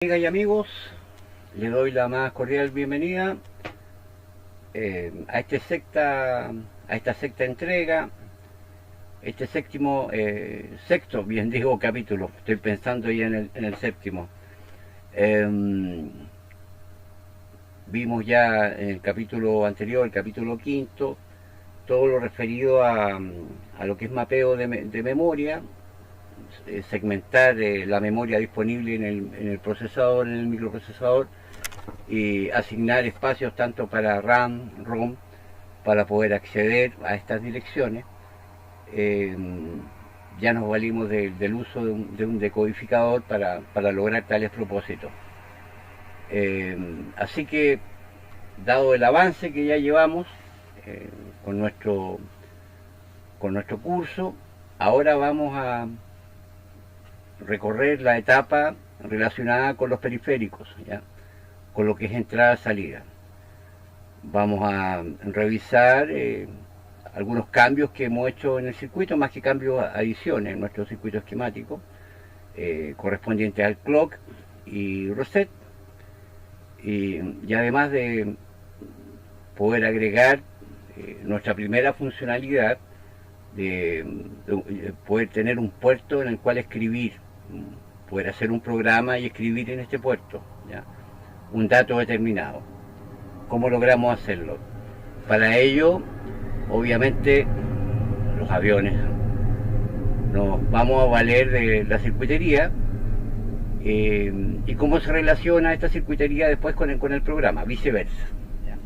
Amigas y amigos, les doy la más cordial bienvenida a esta sexta entrega, este sexto, bien digo, capítulo. Estoy pensando ya en el séptimo. Vimos ya en el capítulo anterior, el capítulo quinto, todo lo referido a lo que es mapeo de memoria, segmentar la memoria disponible en el procesador, en el microprocesador, y asignar espacios tanto para RAM, ROM, para poder acceder a estas direcciones. Eh, ya nos valimos del uso de un decodificador para lograr tales propósitos. Así que, dado el avance que ya llevamos eh, con, nuestro, con nuestro curso, ahora vamos a recorrer la etapa relacionada con los periféricos, ¿ya? Con lo que es entrada-salida. Vamos a revisar algunos cambios que hemos hecho en el circuito, más que cambios, adiciones en nuestro circuito esquemático, correspondientes al clock y reset, y además de poder agregar nuestra primera funcionalidad de poder tener un puerto en el cual escribir, poder hacer un programa y escribir en este puerto, ¿ya? Un dato determinado. ¿Cómo logramos hacerlo? Para ello, obviamente, los aviones. Nos vamos a valer de la circuitería y cómo se relaciona esta circuitería después con el programa, viceversa, ¿ya?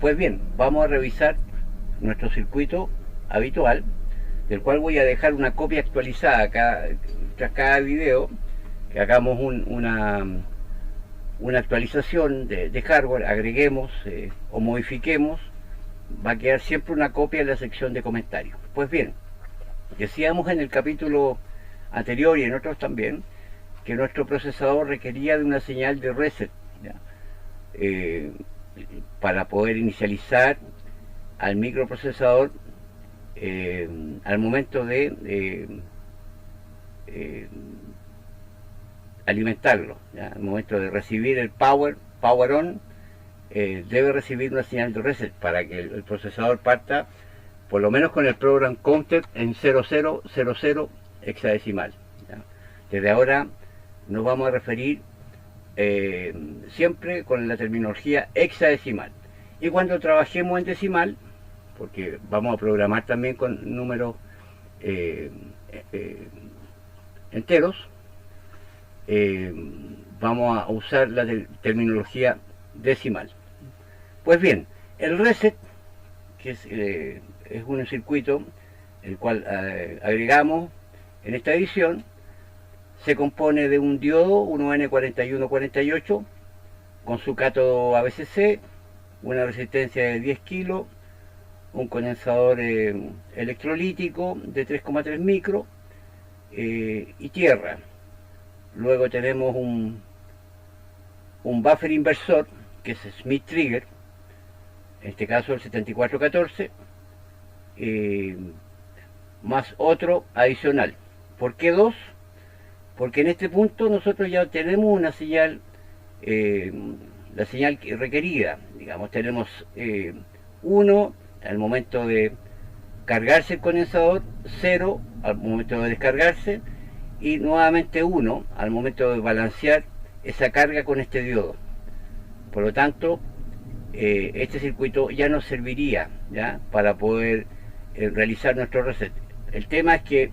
Pues bien, vamos a revisar nuestro circuito habitual, del cual voy a dejar una copia actualizada tras cada video, que hagamos una actualización de hardware, agreguemos o modifiquemos, va a quedar siempre una copia en la sección de comentarios. Pues bien, decíamos en el capítulo anterior y en otros también, que nuestro procesador requería de una señal de reset, ¿ya? Para poder inicializar al microprocesador al momento de alimentarlo, ¿ya? Al momento de recibir el power on, debe recibir una señal de reset para que el procesador parta por lo menos con el program counter en 0000 hexadecimal, ¿ya? Desde ahora nos vamos a referir siempre con la terminología hexadecimal, y cuando trabajemos en decimal, porque vamos a programar también con números enteros, vamos a usar la terminología decimal. Pues bien, el reset, que es un circuito el cual agregamos en esta edición, se compone de un diodo 1N4148 con su cátodo ABCC, una resistencia de 10 kilos, un condensador electrolítico de 3,3 micro y tierra. Luego tenemos un buffer inversor, que es Smith Trigger, en este caso el 7414, más otro adicional. ¿Por qué dos? Porque en este punto nosotros ya tenemos una señal, la señal requerida. Digamos, tenemos 1 al momento de cargarse el condensador, 0 al momento de descargarse, y nuevamente 1 al momento de balancear esa carga con este diodo. Por lo tanto, este circuito ya nos serviría, ¿ya?, para poder realizar nuestro reset. El tema es que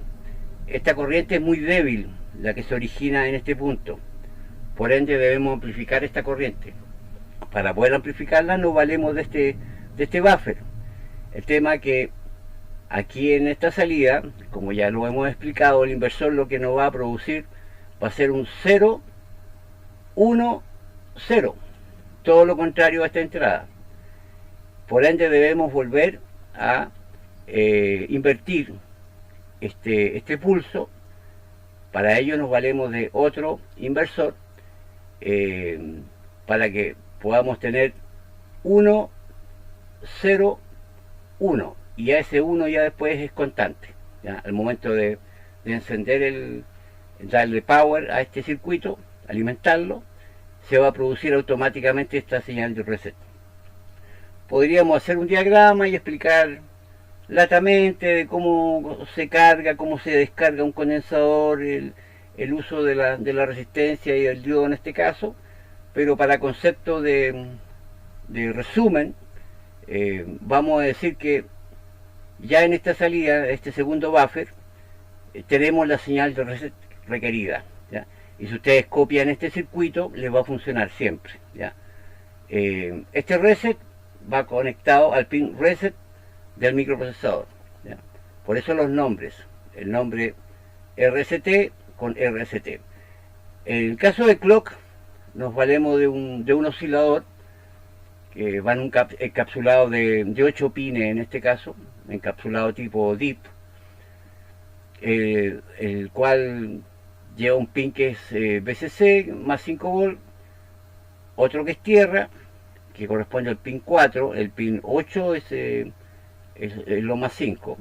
esta corriente es muy débil, la que se origina en este punto. Por ende debemos amplificar esta corriente. Para poder amplificarla nos valemos de este buffer. El tema es que aquí en esta salida, como ya lo hemos explicado, el inversor lo que nos va a producir va a ser un 0, 1, 0. Todo lo contrario a esta entrada. Por ende debemos volver a invertir este pulso. Para ello nos valemos de otro inversor para que podamos tener 1, 0, 1, y a ese 1 ya después es constante, ¿ya? Al momento de encender darle power a este circuito, alimentarlo, se va a producir automáticamente esta señal de reset. Podríamos hacer un diagrama y explicar latamente de cómo se carga, cómo se descarga un condensador, el uso de la resistencia y el diodo en este caso, pero para concepto de resumen, vamos a decir que ya en esta salida, este segundo buffer, tenemos la señal de reset requerida, ¿ya? Y si ustedes copian este circuito, les va a funcionar siempre, ¿ya? Este reset va conectado al pin reset del microprocesador, ¿ya? Por eso los nombres, el nombre RST con RST. En el caso de clock, nos valemos de un oscilador que va en un encapsulado de 8 pines en este caso, encapsulado tipo DIP, el cual lleva un pin que es BCC más 5 volts, otro que es tierra, que corresponde al pin 4, el pin 8 es lo más 5,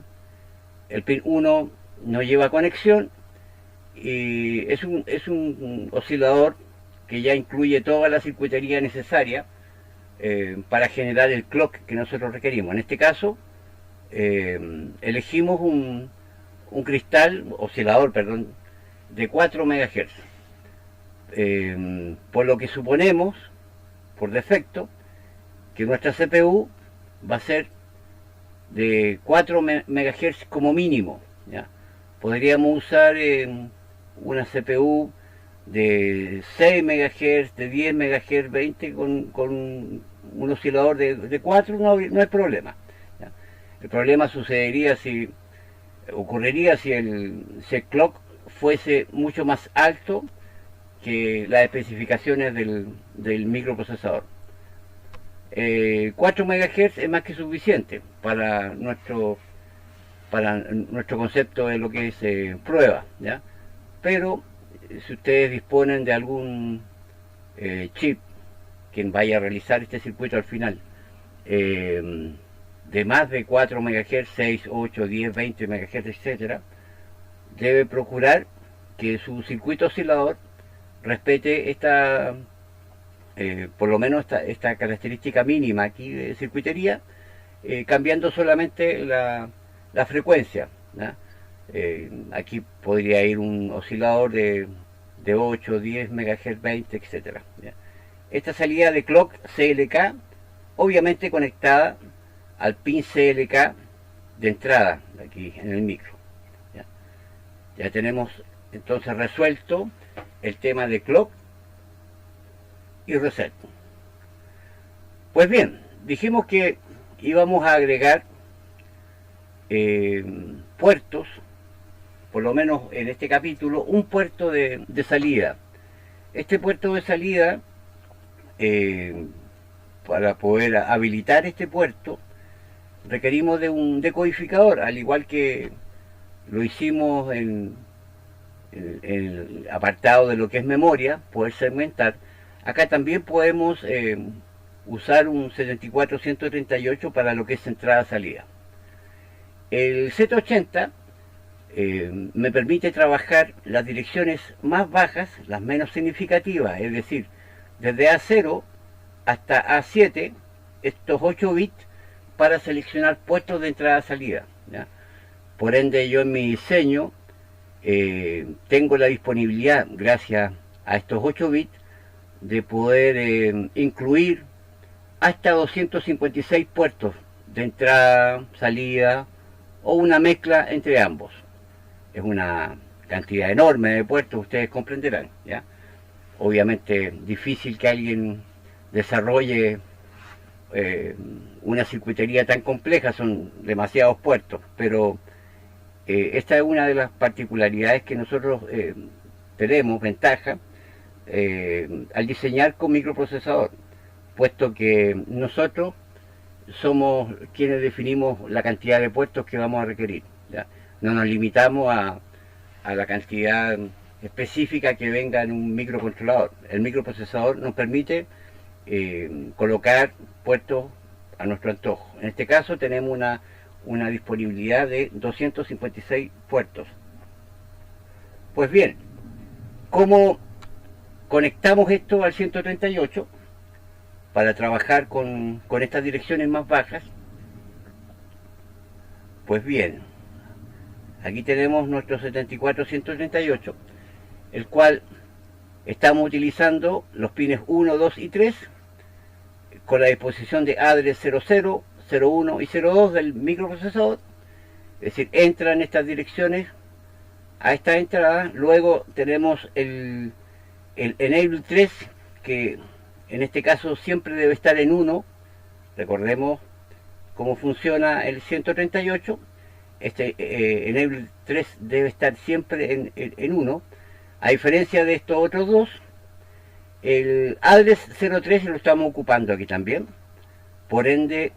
el pin 1 no lleva conexión y es un oscilador que ya incluye toda la circuitería necesaria para generar el clock que nosotros requerimos. En este caso elegimos un oscilador, de 4 MHz, por lo que suponemos por defecto que nuestra CPU va a ser de 4 MHz como mínimo, ¿ya? Podríamos usar una CPU de 6 MHz, de 10 MHz, 20 con un oscilador de 4, no hay problema, ¿ya? El problema ocurriría si el clock fuese mucho más alto que las especificaciones del microprocesador. 4 MHz es más que suficiente para nuestro concepto de lo que es prueba, ¿ya? Pero si ustedes disponen de algún chip que vaya a realizar este circuito al final, de más de 4 MHz, 6, 8, 10, 20 MHz, etcétera, debe procurar que su circuito oscilador respete por lo menos esta característica mínima aquí de circuitería, cambiando solamente la frecuencia, ¿no? Aquí podría ir un oscilador de 8, 10 MHz, 20, etcétera, ¿ya? Esta salida de clock CLK, obviamente conectada al pin CLK de entrada, aquí en el micro, ¿ya? Ya tenemos entonces resuelto el tema de clock y reset. Pues bien, dijimos que íbamos a agregar puertos, por lo menos en este capítulo, un puerto de salida. Este puerto de salida, para poder habilitar este puerto, requerimos de un decodificador, al igual que lo hicimos en el apartado de lo que es memoria, poder segmentar. Acá también podemos usar un 74138 para lo que es entrada-salida. El Z80 me permite trabajar las direcciones más bajas, las menos significativas, es decir, desde A0 hasta A7, estos 8 bits, para seleccionar puestos de entrada-salida, ¿ya? Por ende, yo en mi diseño tengo la disponibilidad, gracias a estos 8 bits, de poder incluir hasta 256 puertos de entrada, salida o una mezcla entre ambos. Es una cantidad enorme de puertos, ustedes comprenderán, ¿ya? Obviamente difícil que alguien desarrolle una circuitería tan compleja, son demasiados puertos, pero esta es una de las particularidades que nosotros tenemos, ventaja, al diseñar con microprocesador, puesto que nosotros somos quienes definimos la cantidad de puertos que vamos a requerir, ¿ya? No nos limitamos a la cantidad específica que venga en un microcontrolador. El microprocesador nos permite colocar puertos a nuestro antojo. En este caso tenemos una disponibilidad de 256 puertos. Pues bien, ¿Cómo conectamos esto al 138 para trabajar con estas direcciones más bajas? Pues bien, aquí tenemos nuestro 74-138, el cual estamos utilizando los pines 1, 2 y 3 con la disposición de address 00, 01 y 02 del microprocesador. Es decir, entran estas direcciones a esta entrada. Luego tenemos el enable 3, que en este caso siempre debe estar en 1. Recordemos cómo funciona el 138. Este enable 3 debe estar siempre en 1. A diferencia de estos otros dos, el address 03 lo estamos ocupando aquí también. Por ende,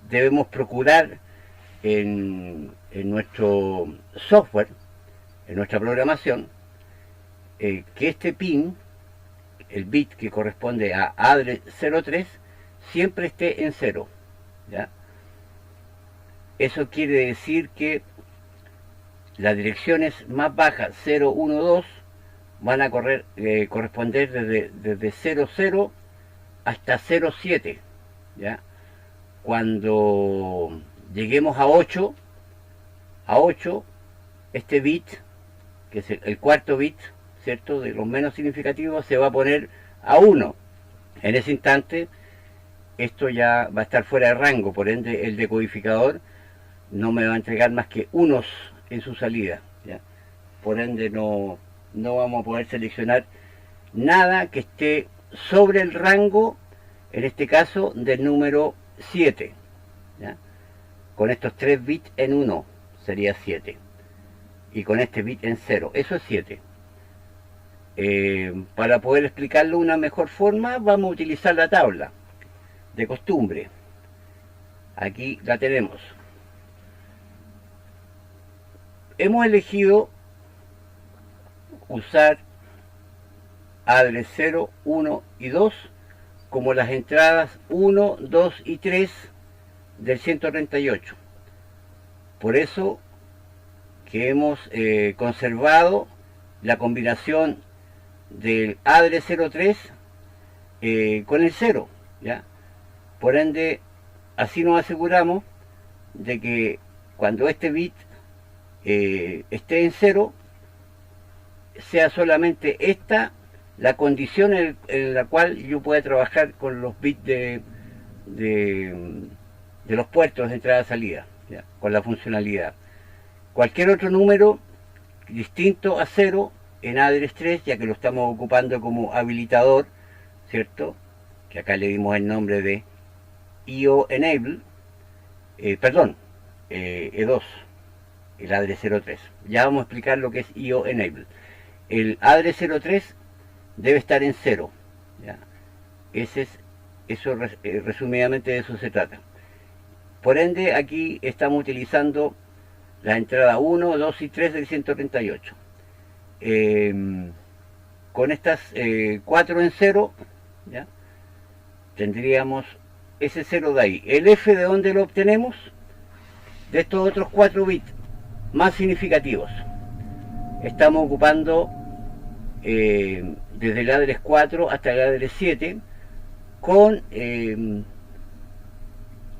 debemos procurar en nuestro software, en nuestra programación, que este pin, el bit que corresponde a address 03, siempre esté en 0, ¿ya? Eso quiere decir que las direcciones más bajas 0, 1, 2 van a corresponder desde 00 hasta 07, ¿ya? Cuando lleguemos a 8, este bit, que es el cuarto bit, ¿cierto?, de los menos significativos, se va a poner a 1. En ese instante, esto ya va a estar fuera de rango, por ende el decodificador no me va a entregar más que unos en su salida, ¿ya? Por ende no vamos a poder seleccionar nada que esté sobre el rango, en este caso, del número 7, ¿ya? Con estos 3 bits en 1 sería 7, y con este bit en 0, eso es 7. Para poder explicarlo de una mejor forma, vamos a utilizar la tabla de costumbre. Aquí la tenemos. Hemos elegido usar address 0, 1 y 2 como las entradas 1, 2 y 3 del 138. Por eso que hemos conservado la combinación del address 03 con el 0, ¿ya? Por ende, así nos aseguramos de que cuando este bit esté en 0, sea solamente esta la condición en la cual yo pueda trabajar con los bits de los puertos de entrada-salida, ¿ya?, con la funcionalidad. Cualquier otro número distinto a 0 en address 3, ya que lo estamos ocupando como habilitador, ¿cierto?, que acá le dimos el nombre de IO Enable, E2, el address 03. Ya vamos a explicar lo que es IO Enable. El address 03 debe estar en 0, ¿ya? Resumidamente de eso se trata. Por ende, aquí estamos utilizando la entrada 1, 2 y 3 del 138. Con estas 4 en 0, ¿ya?, tendríamos ese 0 de ahí. El F, ¿de dónde lo obtenemos? De estos otros 4 bits más significativos. Estamos ocupando desde el address 4 hasta el address 7 con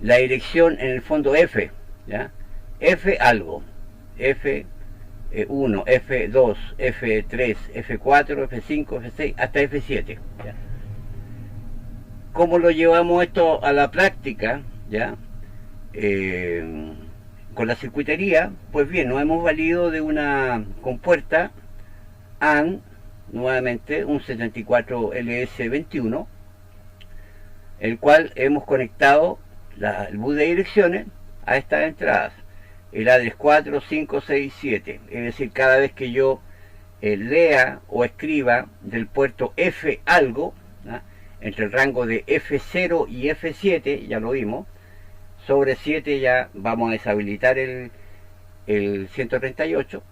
la dirección en el fondo F, ¿ya? F algo, F1, F2, F3, F4, F5, F6, hasta F7, ¿ya? ¿Cómo lo llevamos esto a la práctica, ya? Con la circuitería, pues bien, nos hemos valido de una compuerta AND, nuevamente un 74LS21, el cual hemos conectado el bus de direcciones a estas entradas, el address 4, 5, 6, 7. Es decir, cada vez que yo lea o escriba del puerto F algo, ¿no?, entre el rango de F0 y F7, ya lo vimos, sobre 7 ya vamos a deshabilitar el 138.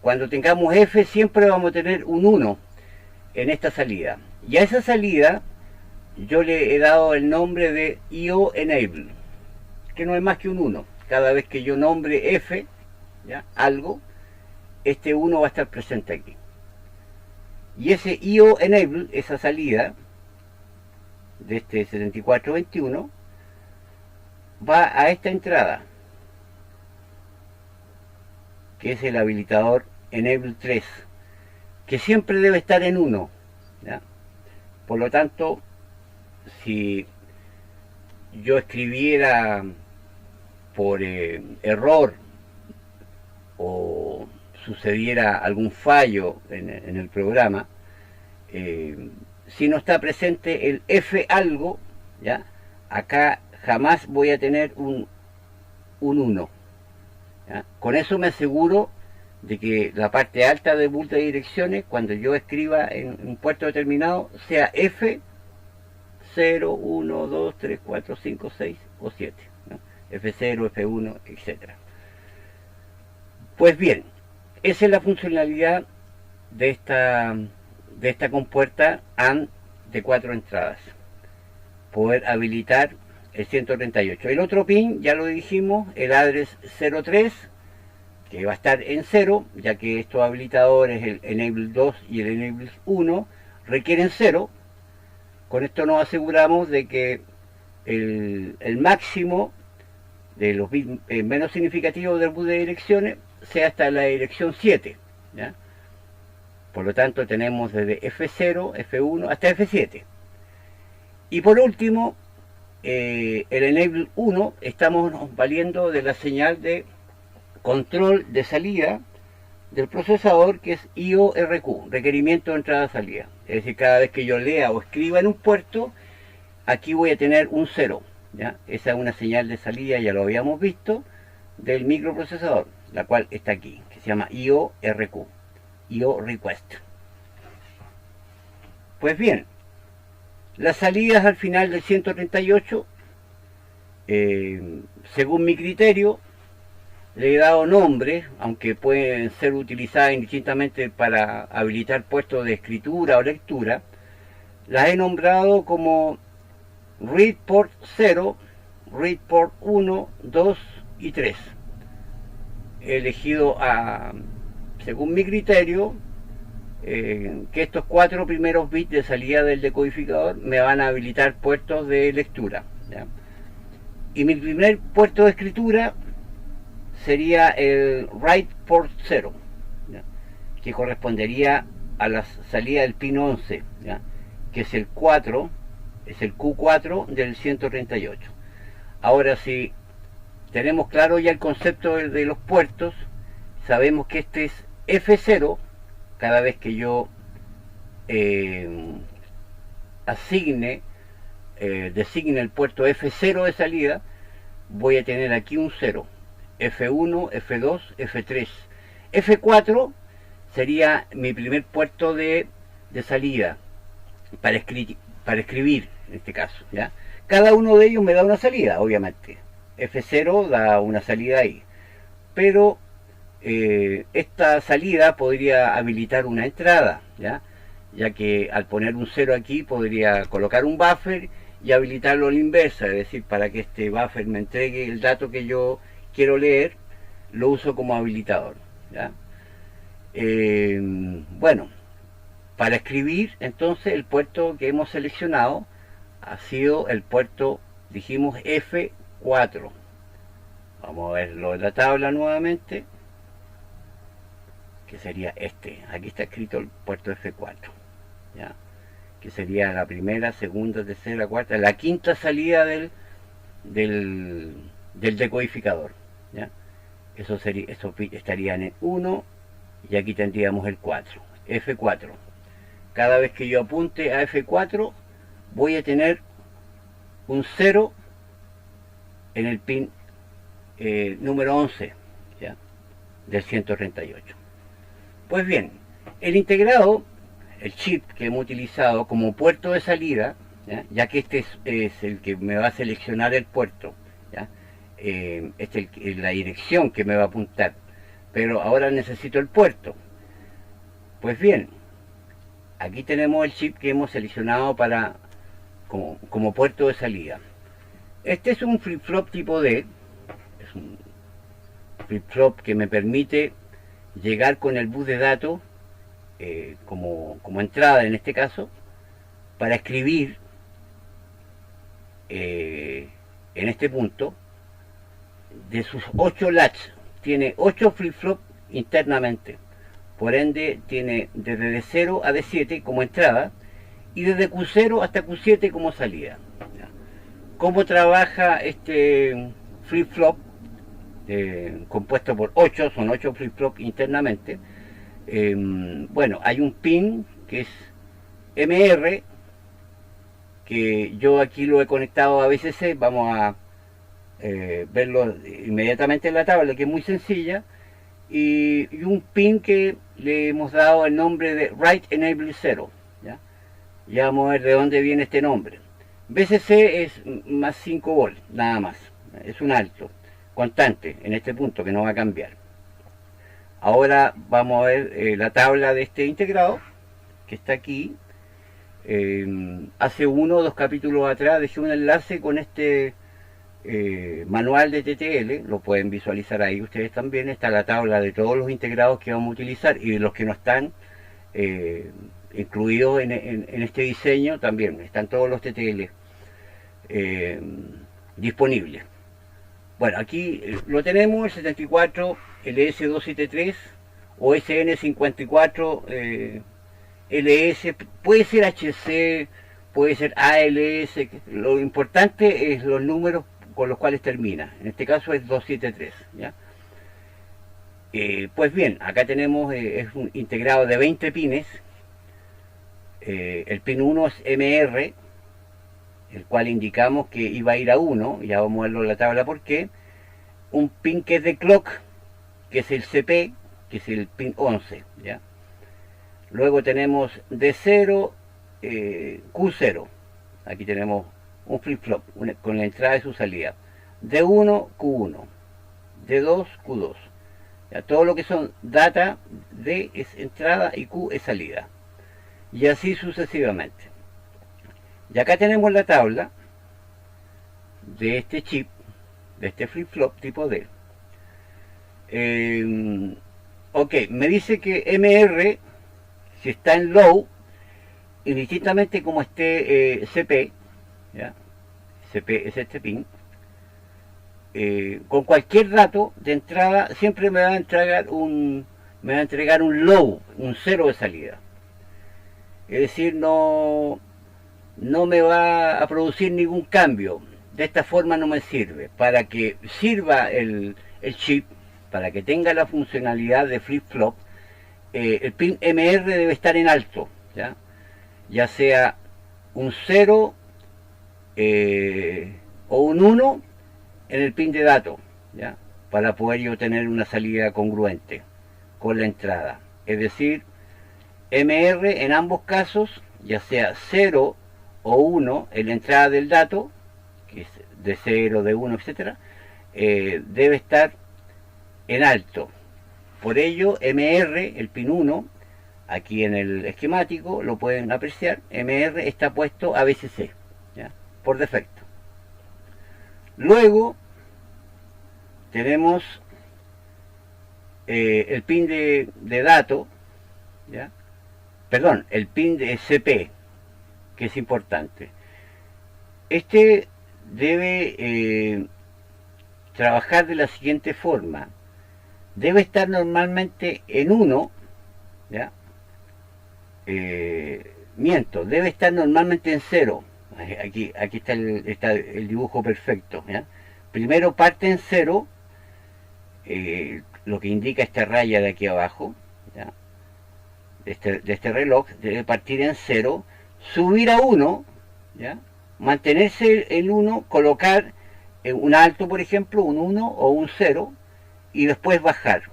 Cuando tengamos F siempre vamos a tener un 1 en esta salida, y a esa salida yo le he dado el nombre de IO Enable, que no es más que un 1. Cada vez que yo nombre F, ¿ya?, algo, este 1 va a estar presente aquí. Y ese IO Enable, esa salida de este 7421, va a esta entrada, que es el habilitador Enable 3, que siempre debe estar en 1, ¿ya? Por lo tanto, si yo escribiera por error o sucediera algún fallo en el programa, si no está presente el F algo, ¿ya? Acá jamás voy a tener un 1, ¿ya? Con eso me aseguro de que la parte alta del multidirecciones, cuando yo escriba en un puerto determinado, sea F 0, 1, 2, 3, 4, 5, 6 o 7, ¿no? F0, F1, etc. Pues bien, esa es la funcionalidad de esta compuerta AND de 4 entradas. Poder habilitar el 138. El otro pin, ya lo dijimos, el address 03, que va a estar en 0, ya que estos habilitadores, el Enable 2 y el Enable 1, requieren 0. Con esto nos aseguramos de que el máximo de los bits menos significativos del bus de direcciones sea hasta la dirección 7, ¿ya? Por lo tanto tenemos desde F0, F1 hasta F7. Y por último, el Enable 1, estamos valiendo de la señal de control de salida del procesador, que es IORQ, requerimiento de entrada-salida. Es decir, cada vez que yo lea o escriba en un puerto, aquí voy a tener un 0, ¿ya? Esa es una señal de salida, ya lo habíamos visto, del microprocesador, la cual está aquí, que se llama IORQ, IO Request. Pues bien, las salidas al final del 138, según mi criterio, le he dado nombre, aunque pueden ser utilizadas indistintamente para habilitar puestos de escritura o lectura. Las he nombrado como Read Port 0, Read Port 1, 2 y 3. He elegido, según mi criterio, que estos 4 primeros bits de salida del decodificador me van a habilitar puertos de lectura, ¿ya? Y mi primer puerto de escritura sería el Write Port 0, ¿ya? Que correspondería a la salida del pin 11, ¿ya? Que es el 4, es el Q4 del 138. Ahora, si tenemos claro ya el concepto de los puertos, sabemos que este es F0. Cada vez que yo designe el puerto F0 de salida, voy a tener aquí un 0. F1, F2, F3. F4 sería mi primer puerto de salida para escribir, en este caso, ¿ya? Cada uno de ellos me da una salida, obviamente. F0 da una salida ahí. Pero esta salida podría habilitar una entrada, ya que al poner un 0 aquí podría colocar un buffer y habilitarlo a la inversa, es decir, para que este buffer me entregue el dato que yo quiero leer, lo uso como habilitador, ¿ya? Bueno, para escribir, entonces, el puerto que hemos seleccionado ha sido el puerto, dijimos, F4. Vamos a verlo en la tabla nuevamente, que sería este. Aquí está escrito el puerto F4, ¿ya? Que sería la primera, segunda, tercera, cuarta, la quinta salida del decodificador, ¿ya? Eso estaría en el 1 y aquí tendríamos el 4, F4. Cada vez que yo apunte a F4 voy a tener un 0 en el pin número 11, ¿ya? Del 138. Pues bien, el integrado, el chip que hemos utilizado como puerto de salida, ya que este es el que me va a seleccionar el puerto, ¿ya? Esta es la dirección que me va a apuntar, pero ahora necesito el puerto. Pues bien, aquí tenemos el chip que hemos seleccionado como puerto de salida. Este es un flip-flop tipo D, es un flip-flop que me permite llegar con el bus de datos como entrada en este caso, para escribir en este punto, de sus 8 latch, tiene 8 flip-flop internamente. Por ende, tiene desde D0 a D7 como entrada y desde Q0 hasta Q7 como salida. ¿Cómo trabaja este flip-flop? Compuesto por 8, son 8 flip-flop internamente. Bueno, hay un pin que es MR, que yo aquí lo he conectado a BCC, vamos a verlo inmediatamente en la tabla, que es muy sencilla, y un pin que le hemos dado el nombre de Write Enable 0. Ya vamos a ver de dónde viene este nombre. BCC es más 5 volt, nada más, es un alto constante en este punto que no va a cambiar. Ahora vamos a ver la tabla de este integrado que está aquí. Hace 1 o 2 capítulos atrás dejé un enlace con este manual de TTL, lo pueden visualizar ahí ustedes también. Está la tabla de todos los integrados que vamos a utilizar y de los que no están incluidos en este diseño también. Están todos los TTL disponibles. Bueno, aquí lo tenemos, el 74 LS273 o SN54 LS, puede ser HC, puede ser ALS, lo importante es los números con los cuales termina, en este caso es 273, ¿ya? Pues bien, acá tenemos, es un integrado de 20 pines, el pin 1 es MR, el cual indicamos que iba a ir a 1, ya vamos a verlo en la tabla por qué. Un pin que es de clock, que es el CP, que es el pin 11, ¿ya? Luego tenemos D0, Q0, aquí tenemos un flip-flop con la entrada y su salida. D1, Q1, D2, Q2. ¿Ya? Todo lo que son data, D es entrada y Q es salida. Y así sucesivamente. Y acá tenemos la tabla de este chip, de este flip-flop tipo D. Ok, me dice que MR, si está en low, indistintamente como esté CP, ¿ya? CP es este pin, con cualquier dato de entrada siempre me va a entregar un low, un 0 de salida. Es decir, no me va a producir ningún cambio. De esta forma no me sirve. Para que sirva el chip, para que tenga la funcionalidad de flip-flop, el pin MR debe estar en alto, ya sea un 0 o un 1 en el pin de datos, ¿ya? Para poder yo tener una salida congruente con la entrada. Es decir, MR en ambos casos, ya sea 0 o 1 en la entrada del dato, que es de 0, de 1, etc., debe estar en alto. Por ello, MR, el pin 1, aquí en el esquemático lo pueden apreciar, MR está puesto a BCC, ¿ya? Por defecto. Luego tenemos el pin de dato, ¿ya? Perdón, el pin de CP, que es importante. Este debe trabajar de la siguiente forma. Debe estar normalmente en 1, ¿ya? Miento, debe estar normalmente en 0. Aquí está el dibujo perfecto, ¿ya? Primero parte en 0, lo que indica esta raya de aquí abajo, ¿ya? De este reloj, debe partir en 0, subir a 1, ¿ya? Mantenerse el 1, colocar un alto, por ejemplo, un 1 o un 0, y después bajar.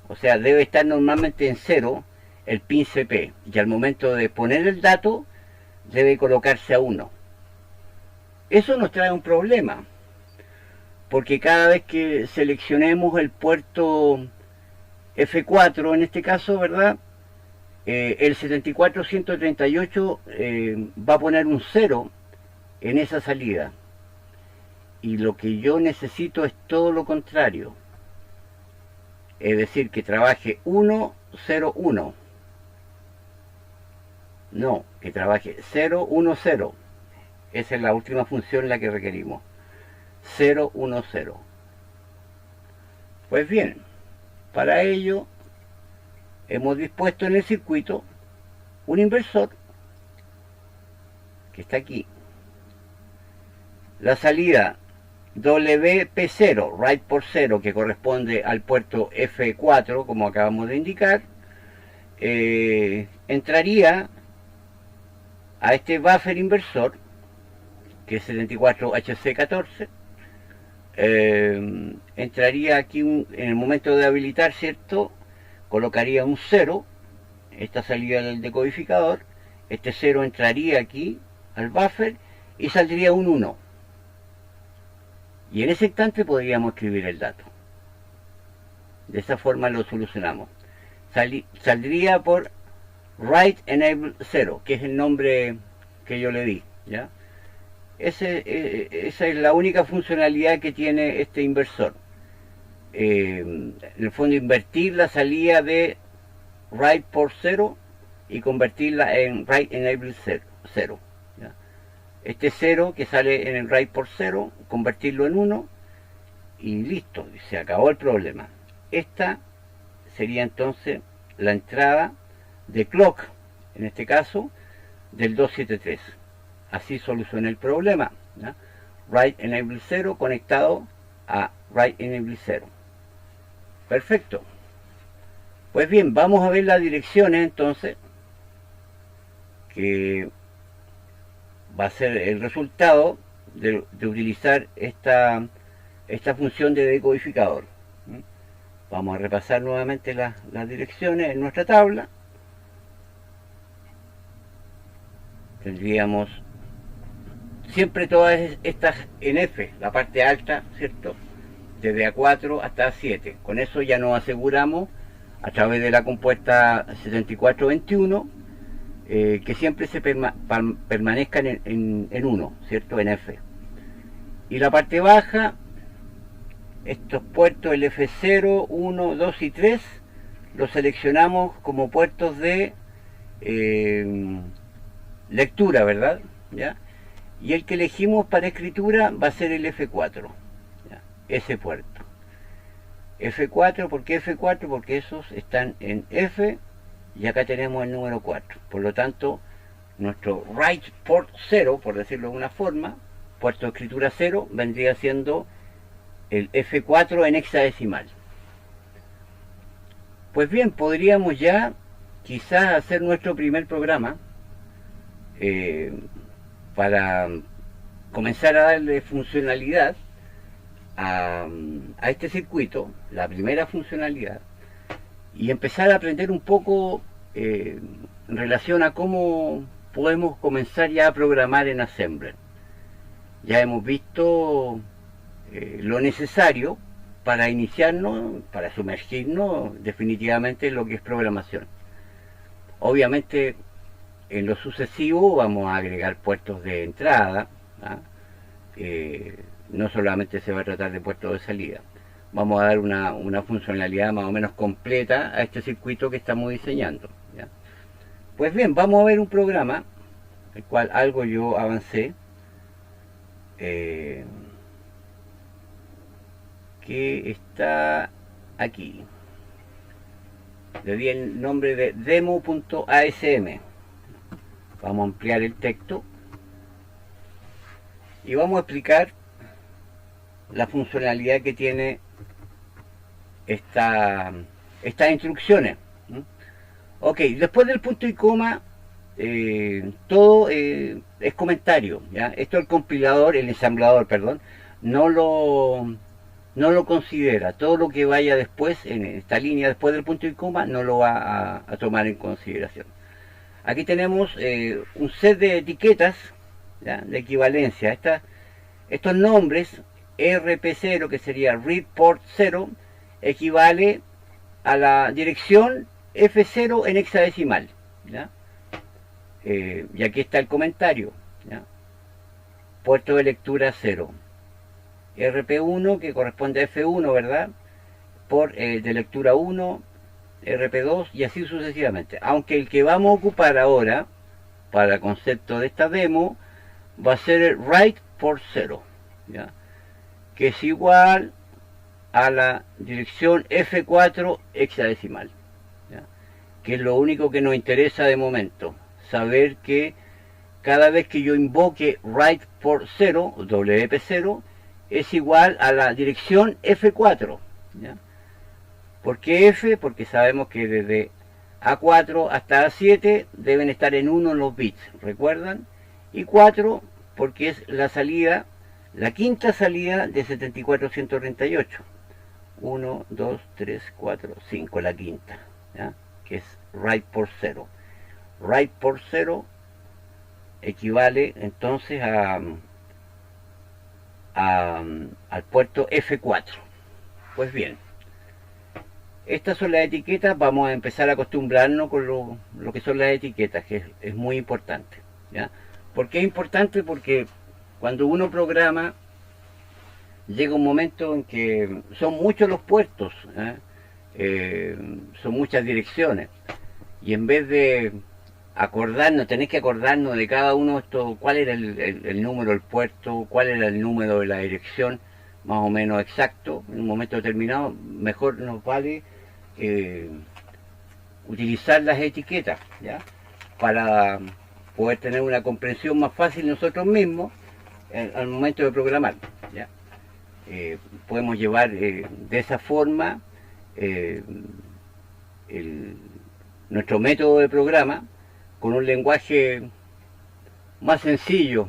O sea, debe estar normalmente en 0 el pin CP, y al momento de poner el dato debe colocarse a 1. Eso nos trae un problema, porque cada vez que seleccionemos el puerto F4 en este caso, ¿verdad? El 74138 va a poner un 0 en esa salida, y lo que yo necesito es todo lo contrario. es decir, que trabaje 1, 0, 1. No, que trabaje 0, 1, 0. Esa es la última función la que requerimos. 0, 1, 0. Pues bien, para ello hemos dispuesto en el circuito un inversor que está aquí. La salida WP0, write por 0, que corresponde al puerto F4, como acabamos de indicar, entraría a este buffer inversor, que es 74HC14, entraría aquí en el momento de habilitar, ¿cierto? Colocaría un 0, esta salida del decodificador, este 0 entraría aquí al buffer y saldría un 1. Y en ese instante podríamos escribir el dato. De esa forma lo solucionamos. Saldría por write enable 0, que es el nombre que yo le di, ¿ya? Esa es la única funcionalidad que tiene este inversor. En el fondo, invertir la salida de write por 0 y convertirla en write enable 0. ¿Ya? Este 0 que sale en el write por 0, convertirlo en 1 y listo, se acabó el problema. Esta sería entonces la entrada de clock, en este caso, del 273. Así soluciona el problema, ¿ya? Write enable 0 conectado a write enable 0. Perfecto. Pues bien, vamos a ver las direcciones entonces, que va a ser el resultado de utilizar esta función de decodificador. Vamos a repasar nuevamente las direcciones en nuestra tabla. Tendríamos siempre todas estas en F, la parte alta, ¿cierto? Desde A4 hasta A7. Con eso ya nos aseguramos, a través de la compuesta 7421, que siempre se permanezcan en 1, ¿cierto? En F. Y la parte baja, estos puertos, el F0, 1, 2 y 3, los seleccionamos como puertos de lectura, ¿verdad? ¿Ya? Y el que elegimos para escritura va a ser el F4, ¿ya? Ese puerto. F4, ¿por qué F4? Porque esos están en F y acá tenemos el número 4. Por lo tanto, nuestro write port 0, por decirlo de una forma, puerto de escritura 0, vendría siendo el F4 en hexadecimal. Pues bien, podríamos ya quizás hacer nuestro primer programa para comenzar a darle funcionalidad a este circuito, la primera funcionalidad, y empezar a aprender un poco en relación a cómo podemos comenzar ya a programar en Assembler. Ya hemos visto lo necesario para iniciarnos, para sumergirnos definitivamente en lo que es programación. Obviamente, en lo sucesivo vamos a agregar puertos de entrada, ¿ah? No solamente se va a tratar de puertos de salida. Vamos a dar una funcionalidad más o menos completa a este circuito que estamos diseñando, ¿ya? Pues bien, vamos a ver un programa, el cual algo yo avancé, que está aquí. Le di el nombre de demo.asm. Vamos a ampliar el texto y vamos a explicar la funcionalidad que tiene estas instrucciones. Ok, después del punto y coma, todo es comentario, ¿ya? Esto el compilador, el ensamblador, perdón, no lo considera. Todo lo que vaya después, en esta línea después del punto y coma, no lo va a tomar en consideración. Aquí tenemos un set de etiquetas, ¿ya? De equivalencia. Estos nombres, RP0, que sería read port 0, equivale a la dirección F0 en hexadecimal, ¿ya? Y aquí está el comentario, ¿ya? Puerto de lectura 0. RP1, que corresponde a F1, ¿verdad? por de lectura 1, RP2 y así sucesivamente. Aunque el que vamos a ocupar ahora para el concepto de esta demo va a ser el write por 0, ¿ya? Que es igual a la dirección F4 hexadecimal, ¿ya? Que es lo único que nos interesa de momento, saber que cada vez que yo invoque write por 0, WP0, es igual a la dirección F4, ¿ya? ¿Por qué F? Porque sabemos que desde A4 hasta A7 deben estar en 1 los bits, ¿recuerdan? Y 4 porque es la salida, la quinta salida de 7438. 1, 2, 3, 4, 5, la quinta, ¿ya? Que es write por 0. Write por 0 equivale entonces al puerto F4. Pues bien, estas son las etiquetas. Vamos a empezar a acostumbrarnos con lo que son las etiquetas, que es muy importante, ¿ya? ¿Por qué es importante? Porque cuando uno programa llega un momento en que son muchos los puertos, son muchas direcciones, y en vez de acordarnos, tenés que acordarnos de cada uno de estos, cuál era el número del puerto, cuál era el número de la dirección, más o menos exacto, en un momento determinado, mejor nos vale utilizar las etiquetas, ¿ya? Para poder tener una comprensión más fácil nosotros mismos al momento de programar, ¿ya? Podemos llevar de esa forma nuestro método de programa con un lenguaje más sencillo,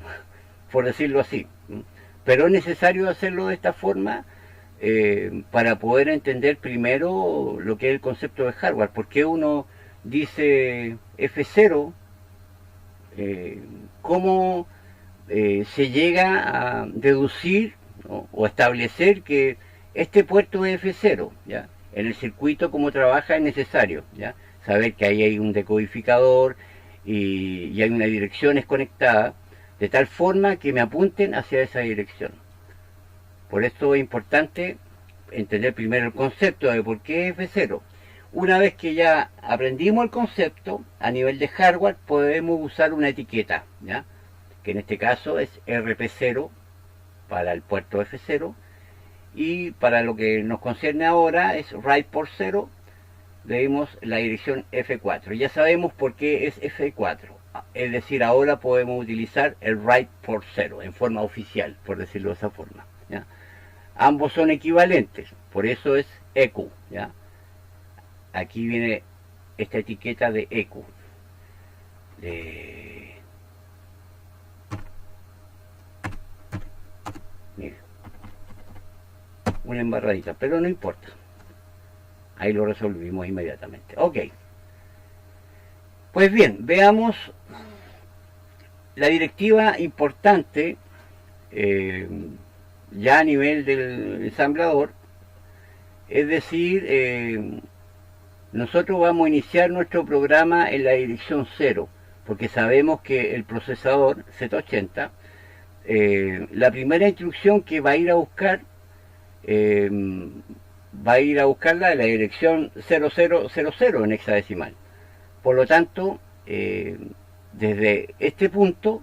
por decirlo así. Pero es necesario hacerlo de esta forma para poder entender primero lo que es el concepto de hardware. ¿Por qué uno dice F0? ¿Cómo se llega a deducir, ¿no?, o establecer que este puerto es F0, ¿ya? En el circuito, cómo trabaja, es necesario, ¿ya? Saber que ahí hay un decodificador y hay una dirección conectada, de tal forma que me apunten hacia esa dirección. Por esto es importante entender primero el concepto de por qué es F0. Una vez que ya aprendimos el concepto, a nivel de hardware podemos usar una etiqueta, ¿ya? Que en este caso es RP0 para el puerto F0, y para lo que nos concierne ahora es write por 0, le dimos la dirección F4. Ya sabemos por qué es F4, es decir, ahora podemos utilizar el write por 0 en forma oficial, por decirlo de esa forma, ¿ya? Ambos son equivalentes, por eso es EQ, ¿ya? Aquí viene esta etiqueta de EQ. Mira, una embarradita, pero no importa. Ahí lo resolvimos inmediatamente. Ok. Pues bien, veamos la directiva importante ya a nivel del ensamblador. Es decir, nosotros vamos a iniciar nuestro programa en la dirección 0, porque sabemos que el procesador Z80, la primera instrucción que va a ir a buscar, va a ir a buscarla en la dirección 0000 en hexadecimal. Por lo tanto, desde este punto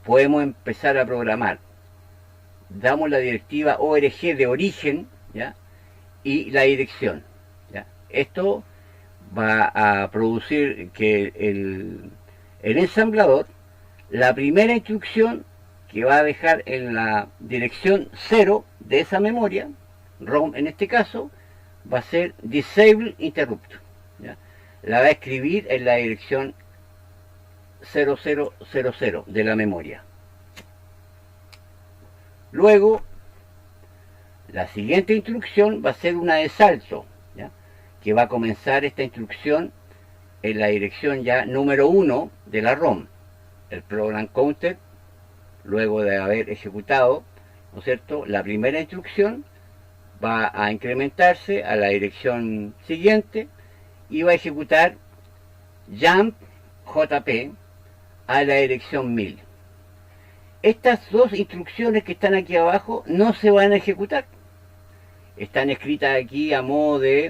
podemos empezar a programar. Damos la directiva ORG de origen, ¿ya?, y la dirección, ¿ya? Esto va a producir que el ensamblador, la primera instrucción que va a dejar en la dirección 0 de esa memoria, ROM en este caso, va a ser Disable Interrupt, ¿ya? La va a escribir en la dirección 0000 de la memoria. Luego, la siguiente instrucción va a ser una de salto, ¿ya?, que va a comenzar esta instrucción en la dirección ya número 1 de la ROM. El program counter, luego de haber ejecutado, ¿no es cierto?, la primera instrucción, va a incrementarse a la dirección siguiente y va a ejecutar jump JP a la dirección 1000. Estas dos instrucciones que están aquí abajo no se van a ejecutar. están escritas aquí a modo eh,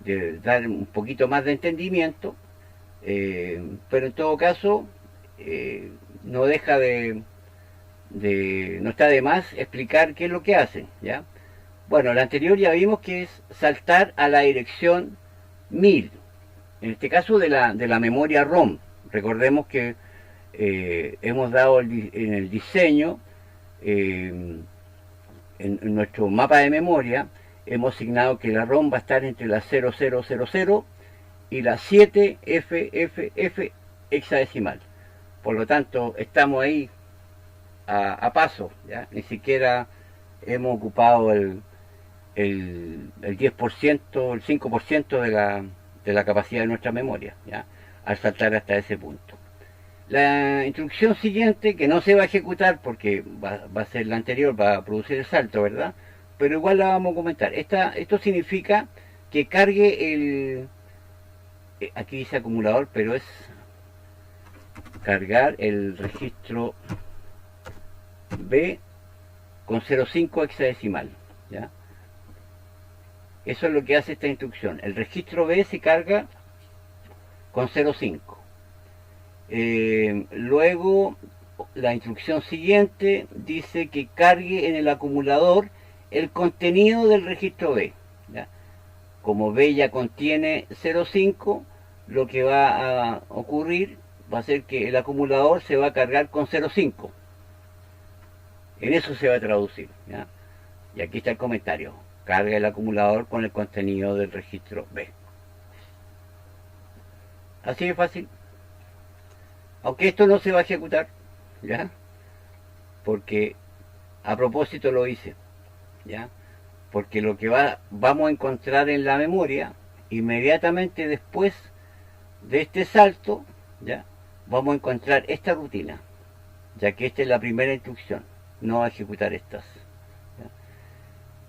de dar un poquito más de entendimiento, pero en todo caso no deja no está de más explicar qué es lo que hacen, ¿ya? Bueno, la anterior ya vimos que es saltar a la dirección 1000, en este caso de la memoria ROM. Recordemos que hemos dado en el diseño, en nuestro mapa de memoria, hemos asignado que la ROM va a estar entre la 0000 y la 7FFF hexadecimal. Por lo tanto, estamos ahí a paso, ¿ya? Ni siquiera hemos ocupado el 10%, el 5% de la capacidad de nuestra memoria, ¿ya? Al saltar hasta ese punto. La instrucción siguiente, que no se va a ejecutar porque va a ser la anterior, va a producir el salto, ¿verdad? Pero igual la vamos a comentar. Esto significa que cargue aquí dice acumulador, pero es cargar el registro B con 0,5 hexadecimal, ¿ya? Eso es lo que hace esta instrucción. El registro B se carga con 0,5. Luego, la instrucción siguiente dice que cargue en el acumulador el contenido del registro B, ¿ya? Como B ya contiene 0,5, lo que va a ocurrir va a ser que el acumulador se va a cargar con 0,5. En eso se va a traducir, ¿ya? Y aquí está el comentario. Carga el acumulador con el contenido del registro B. Así de fácil. Aunque esto no se va a ejecutar, ¿ya? Porque a propósito lo hice, ¿ya? Porque lo que vamos a encontrar en la memoria, inmediatamente después de este salto, ¿ya? Vamos a encontrar esta rutina, ya que esta es la primera instrucción, no va a ejecutar estas, ¿ya?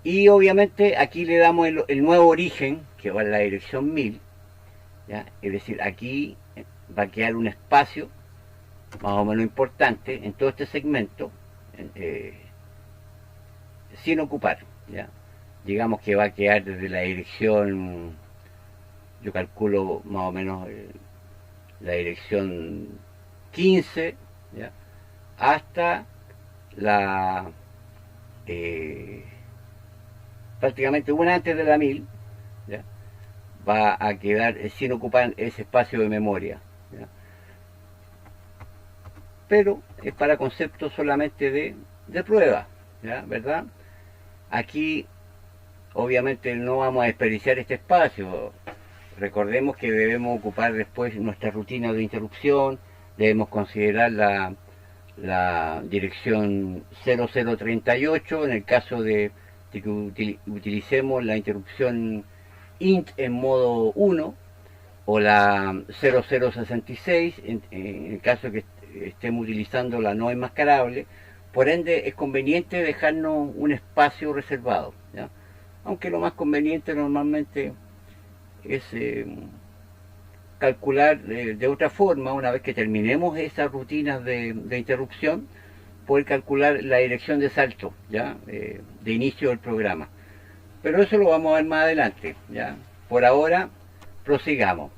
Y obviamente aquí le damos el nuevo origen, que va en la dirección 1000, ¿ya? Es decir, aquí va a quedar un espacio más o menos importante en todo este segmento, sin ocupar, ¿ya? Digamos que va a quedar desde la dirección, yo calculo más o menos la dirección 15, ¿ya? Hasta la prácticamente una antes de la 1000, ¿ya? Va a quedar sin ocupar ese espacio de memoria, ¿ya? Pero es para conceptos solamente de prueba, ¿ya? ¿Verdad? Aquí obviamente no vamos a desperdiciar este espacio. Recordemos que debemos ocupar después nuestra rutina de interrupción, debemos considerar la dirección 0038 en el caso de que utilicemos la interrupción int en modo 1, o la 0066 en el caso que estemos utilizando la no enmascarable. Por ende es conveniente dejarnos un espacio reservado, ¿ya? Aunque lo más conveniente normalmente es calcular de otra forma, una vez que terminemos esas rutinas de interrupción, poder calcular la dirección de salto, ¿ya? De inicio del programa. Pero eso lo vamos a ver más adelante, ¿ya? Por ahora prosigamos.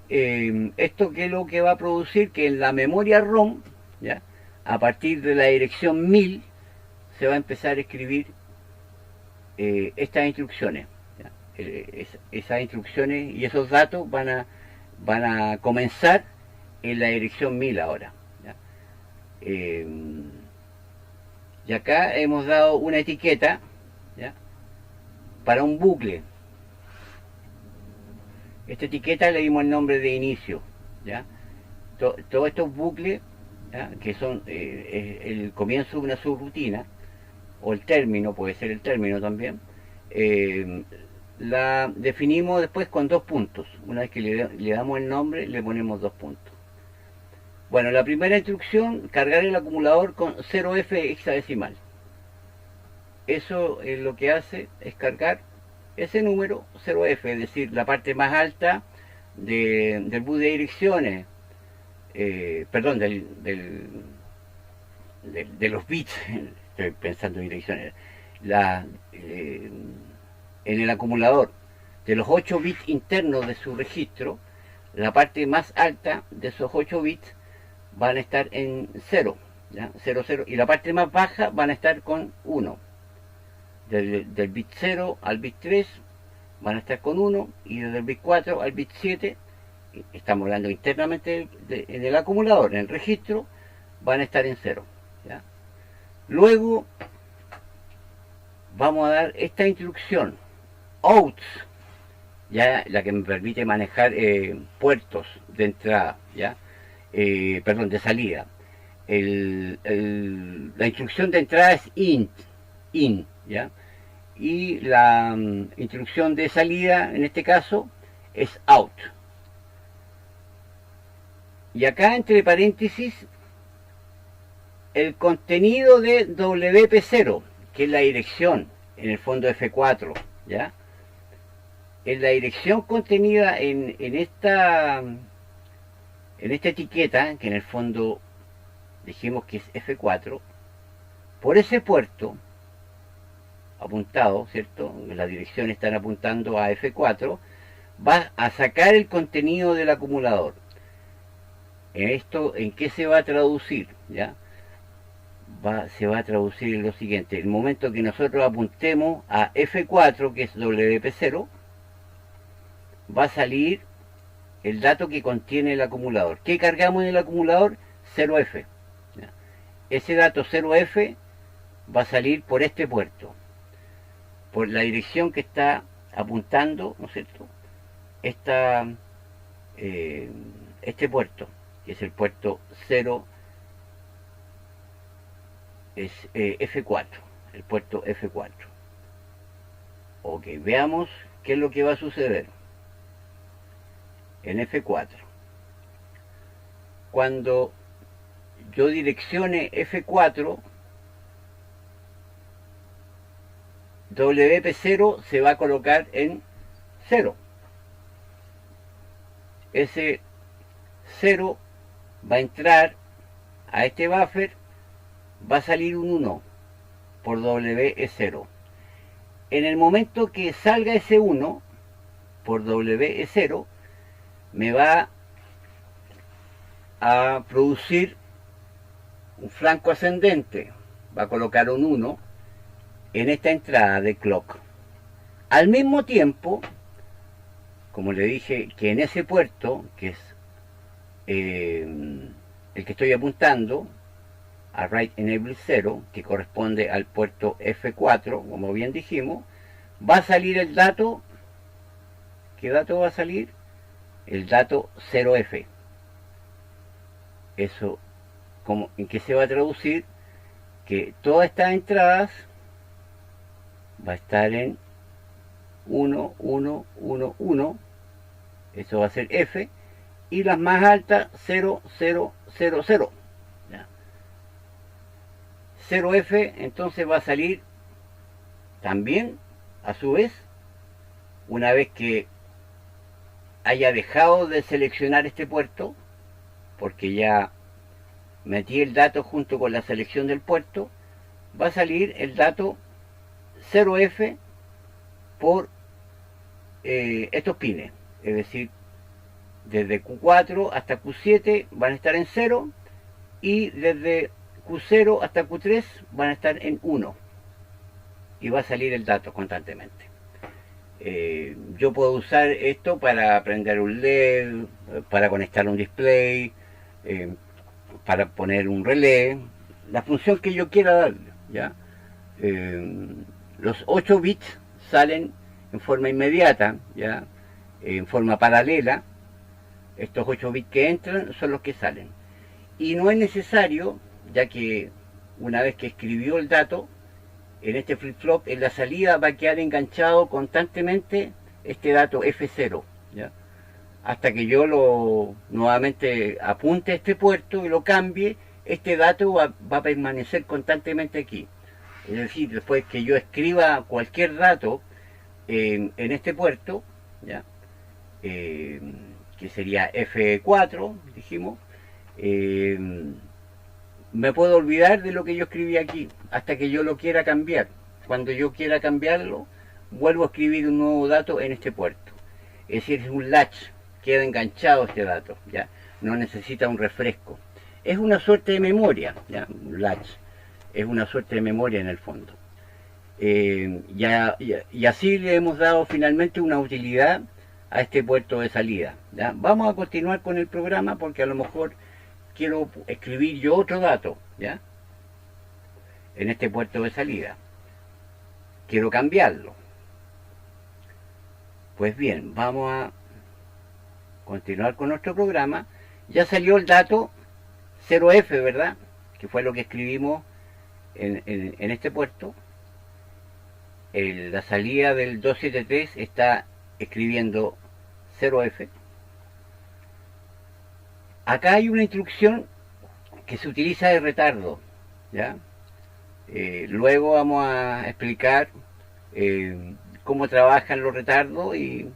Esto que es lo que va a producir que en la memoria ROM, ¿ya? A partir de la dirección 1000 se va a empezar a escribir estas instrucciones, ¿ya? Esas instrucciones y esos datos van a comenzar en la dirección 1000 ahora, ¿ya? Y acá hemos dado una etiqueta, ¿ya? Para un bucle. Esta etiqueta le dimos el nombre de inicio, ¿ya? Todos estos bucles, ¿ya? Que son el comienzo de una subrutina, o el término, puede ser el término también, la definimos después con 2 puntos. Una vez que le damos el nombre, le ponemos 2 puntos. Bueno, la primera instrucción, cargar el acumulador con 0F hexadecimal. Eso lo que hace es cargar ese número 0F, es decir, la parte más alta del bus de direcciones, perdón, de los bits, estoy pensando en direcciones, la, en el acumulador de los 8 bits internos de su registro, la parte más alta de esos 8 bits van a estar en 0, ¿ya? 0, 0, y la parte más baja van a estar con 1. Del bit 0 al bit 3 van a estar con 1, y desde el bit 4 al bit 7, estamos hablando internamente en el acumulador, en el registro, van a estar en 0, ¿ya? Luego vamos a dar esta instrucción, out, ya la que me permite manejar puertos de entrada, ¿ya? Perdón, de salida. La instrucción de entrada es in, ¿ya? Y la instrucción de salida, en este caso, es out. Y acá, entre paréntesis, el contenido de WP0, que es la dirección, en el fondo F4, ¿ya? Es la dirección contenida en esta etiqueta, que en el fondo dijimos que es F4, por ese puerto apuntado, ¿cierto? Las direcciones están apuntando a F4, va a sacar el contenido del acumulador. ¿Esto en qué se va a traducir? ¿Ya? Se va a traducir en lo siguiente: el momento que nosotros apuntemos a F4, que es WP0, va a salir el dato que contiene el acumulador. ¿Qué cargamos en el acumulador? 0F. ¿Ya? Ese dato 0F va a salir por este puerto, por la dirección que está apuntando, ¿no es cierto? Este puerto, que es el puerto 0, es F4, el puerto F4. Ok, veamos qué es lo que va a suceder en F4. Cuando yo direccione F4, WP0 se va a colocar en 0. Ese 0 va a entrar a este buffer, va a salir un 1 por WE0. En el momento que salga ese 1 por WE0, me va a producir un flanco ascendente, va a colocar un 1 en esta entrada de clock. Al mismo tiempo, como le dije, que en ese puerto, que es el que estoy apuntando, a Write Enable 0, que corresponde al puerto F4, como bien dijimos, va a salir el dato. ¿Qué dato va a salir? El dato 0F. Eso, ¿en qué se va a traducir? Que todas estas entradas va a estar en 1, 1, 1, 1. Eso va a ser F. Y las más altas, 0, 0, 0, 0. 0F, entonces va a salir también, a su vez, una vez que haya dejado de seleccionar este puerto, porque ya metí el dato junto con la selección del puerto, va a salir el dato 0F por estos pines, es decir, desde Q4 hasta Q7 van a estar en 0, y desde Q0 hasta Q3 van a estar en 1, y va a salir el dato constantemente. Yo puedo usar esto para prender un LED, para conectar un display, para poner un relé, la función que yo quiera darle, ¿ya? Los 8 bits salen en forma inmediata, ¿ya? En forma paralela. Estos 8 bits que entran son los que salen. Y no es necesario, ya que una vez que escribió el dato, en este flip-flop, en la salida va a quedar enganchado constantemente este dato F0, ¿ya? Hasta que yo nuevamente apunte a este puerto y lo cambie, este dato va a permanecer constantemente aquí. Es decir, después que yo escriba cualquier dato en este puerto, ¿ya? Que sería F4, dijimos, me puedo olvidar de lo que yo escribí aquí hasta que yo lo quiera cambiar. cuando yo quiera cambiarlo, vuelvo a escribir un nuevo dato en este puerto. Es decir, es un latch, queda enganchado este dato, ¿ya? No necesita un refresco. Es una suerte de memoria, ¿ya? Un latch es una suerte de memoria en el fondo. Y así le hemos dado finalmente una utilidad a este puerto de salida, ¿ya? Vamos a continuar con el programa porque a lo mejor quiero escribir yo otro dato, ¿ya? En este puerto de salida. Quiero cambiarlo. Pues bien, vamos a continuar con nuestro programa. Ya salió el dato 0F, ¿verdad? Que fue lo que escribimos en este puerto. La salida del 273 está escribiendo 0F. Acá hay una instrucción que se utiliza de retardo, ¿ya? Luego vamos a explicar cómo trabajan los retardos y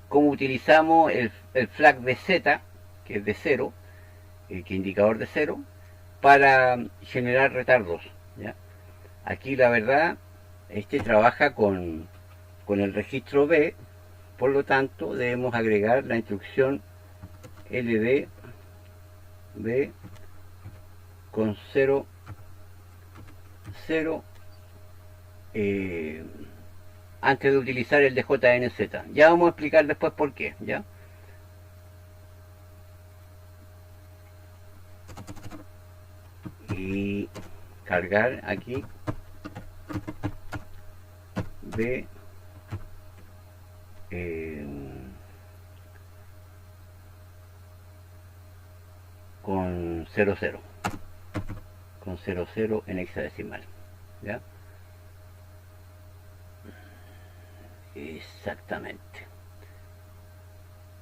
cómo utilizamos el flag de Z, que es de 0, que indicador de 0, para generar retardos, ¿ya? Aquí la verdad, trabaja con el registro B, por lo tanto debemos agregar la instrucción LD B con 0, 0, antes de utilizar el de JNZ. Ya vamos a explicar después por qué, ¿ya? Y cargar aquí B con 00, con 00 en hexadecimal, ¿ya? Exactamente.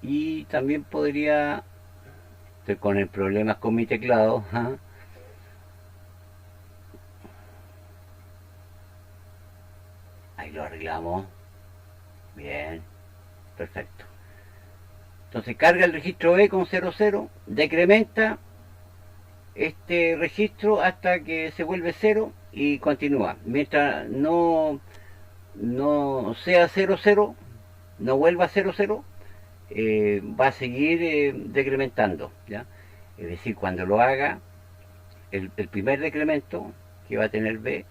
Y también podría, estoy con el problema con mi teclado, ¿ja? Ahí lo arreglamos. Bien, perfecto. Entonces carga el registro B con 00, decrementa este registro hasta que se vuelve 0 y continúa. Mientras no sea 00, no vuelva a 00, va a seguir decrementando, ¿ya? Es decir, cuando lo haga, el primer decremento que va a tener B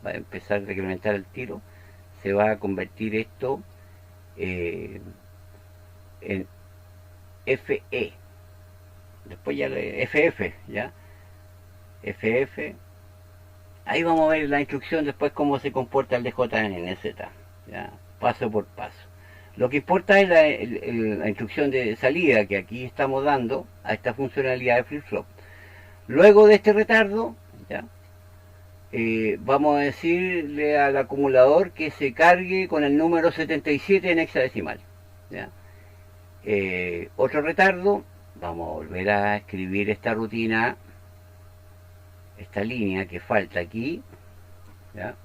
va a empezar a decrementar el tiro, se va a convertir esto en FE, después ya FF, ¿ya? FF, ahí vamos a ver la instrucción después cómo se comporta el DJNZ, ¿ya? Paso por paso. Lo que importa es la instrucción de salida que aquí estamos dando a esta funcionalidad de flip-flop. Luego de este retardo, ¿ya? Vamos a decirle al acumulador que se cargue con el número 77 en hexadecimal, ¿ya? Otro retardo, vamos a volver a escribir esta rutina, esta línea que falta aquí, ¿ya?